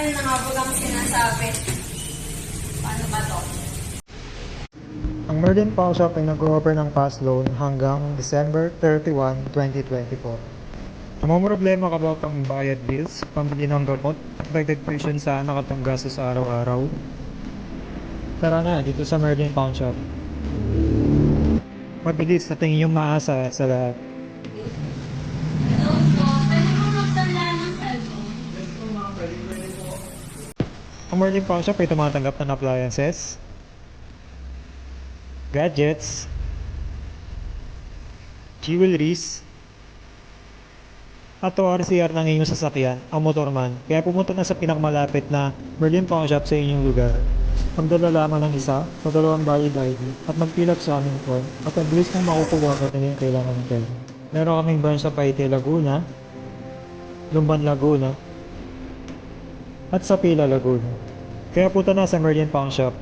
akin na nga bagang sinasabi. Paano ba to? Ang Merlin Pawn Shop ay nag-offer ng fast loan hanggang December 31, 2024. Kung may problema ka ba pang bayad bills, pambili ng gamot, affected tuition sa nakatang gastos sa araw-araw? Tara na, dito sa Merlin Pawn Shop. Mabilis at yung maasa sa lahat. Hello po, pwede mo magtala ng cellphone? Ang Merlin Pawn Shop ay tumatanggap ng appliances, gadgets, jewelries, at ORCR ng inyong sasakyan, ang motorman. Kaya pumunta na sa pinakamalapit na Merlin Pawn Shop sa inyong lugar. Magdala lamang ng isa o dalawang valid ID at magpilap sa aming form at ang bilis mong makukuha ka na yung kailangan ng pera. Meron kaming branch sa Paite, Laguna, Lumban, Laguna, at sa Pila, Laguna. Kaya punta na sa Merlin Pawn Shop.